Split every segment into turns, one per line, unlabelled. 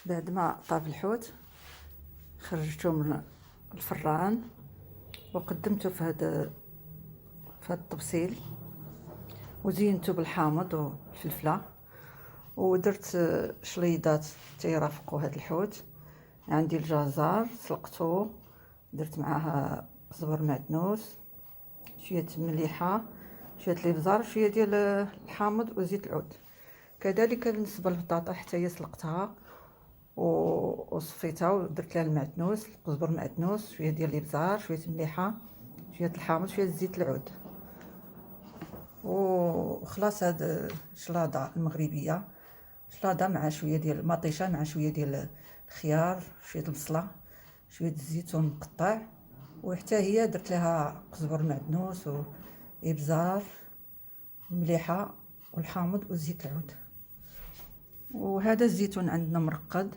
بعد ما طاب الحوت خرجته من الفران وقدمته في هذا الطبسيل، وزينته بالحامض والفلفله، ودرت شليضات تيرافقوا هذا الحوت. عندي الجزر سلقته، درت معاه زبر معدنوس، شويه مليحه، شويه الابزار، شويه ديال الحامض وزيت العود. كذلك بالنسبه للبطاطا حتى هي سلقتها وصفيتها ودرت لها المعدنوس، زبر معدنوس، شويه ديال الابزار، شويه مليحه، شويه الحامض، شويه زيت العود. وخلاص هاد الشلاضه المغربيه، شلاضه مع شويه ديال المطيشه، مع شويه ديال الخيار، شويه البصله، شويه الزيتون مقطع، وحتى هي درت لها زبر معدنوس وابزار مليحه والحامض وزيت العود. وهذا الزيتون عندنا مرقد،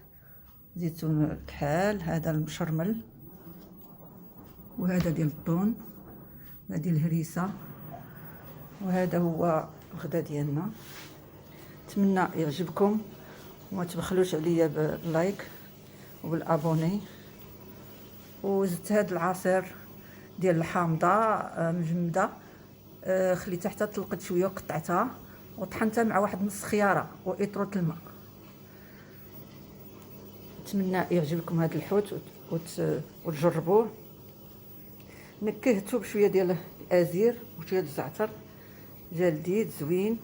زيتون كحال، هذا المشرمل، وهذا ديال الطون، هذه الهريسه، وهذا هو الغدا ديالنا. نتمنى يعجبكم وما تبخلوش عليا باللايك وبالابوني. وزدت هذا العصير ديال الحامضه مجمده، خليتها حتى طلقت شويه وقطعتها وطحنتها مع واحد نص خياره واطرة الماء. نتمنى يعجبكم هذا الحوت وتجربوه. نكهته بشويه ديال الازير وشويه الزعتر جلديد زوين.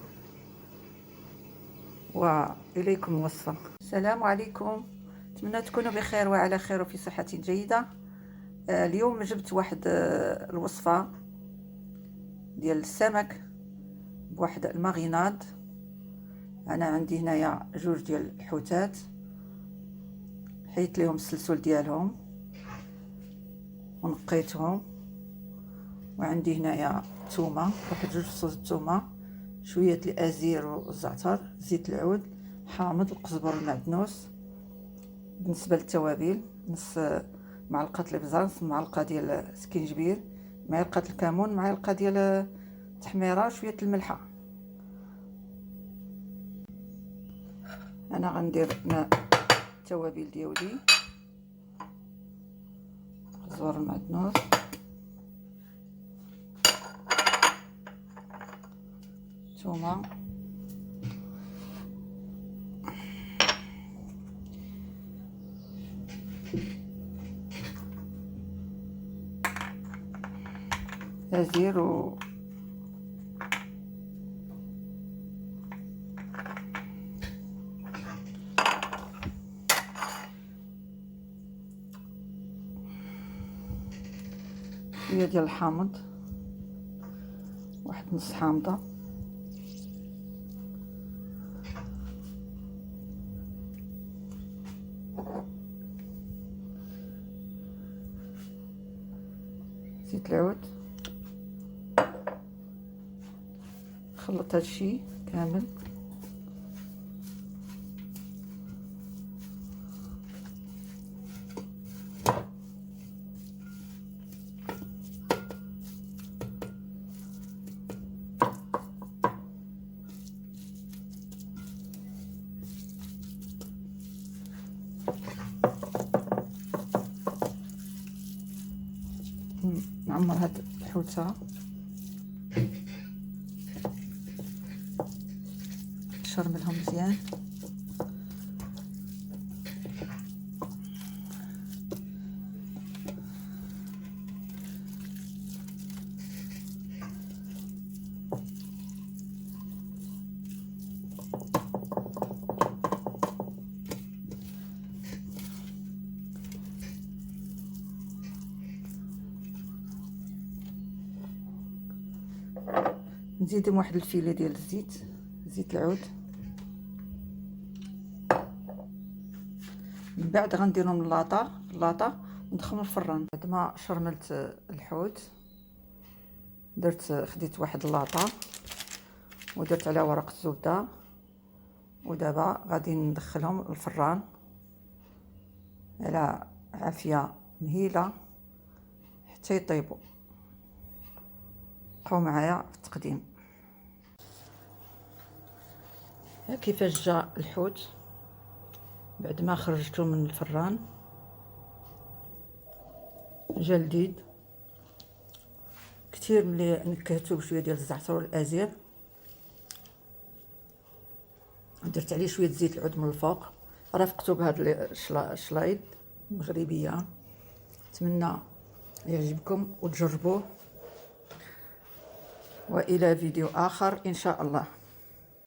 واليكم الوصفه. السلام عليكم، نتمنى تكونوا بخير وعلى خير وفي صحه جيده. اليوم جبت واحد الوصفه ديال السمك بواحد الماغيناد. انا عندي هنايا جوج ديال الحوتات، حيت ليهم السلسول ديالهم ونقيتهم، وعندي هنايا الثومه، واحد جوج فصوص الثومه، شويه الازير والزعتر، زيت العود، حامض وقزبر المعدنوس. بالنسبه للتوابل، نص معلقه الابزار، نص معلقه ديال السكينجبير، معلقه الكمون، معلقه ديال التحميره، شويه الملحه. انا غندير التوابل ديالي، قزبر المعدنوس، ثومه، ازير شويه ديال الحامض، واحد نص حامضه، زيت العود. خلط هادشي كامل. نعمر هاد الحوته، نشرملهم مزيان. نزيدهم واحد الفيله ديال زيت العود. من بعد غنديرهم اللاطه وندخلهم الفران. بعد ما شرملت الحوت خديت واحد اللاطه ودرت عليها ورق الزبده، ودابا غادي ندخلهم الفران على عافيه مهيله حتى يطيبوا. بقاو معايا في التقديم. ها كيفاش جا الحوت، بعد ما خرجته من الفران جا لذيذ كتير. ملي نكهته بشويه ديال الزعتر والازير، درت عليه شويه زيت العود من الفوق، رافقته بهاد الشلايض المغربيه. نتمنى يعجبكم وتجربوه، والى فيديو اخر ان شاء الله.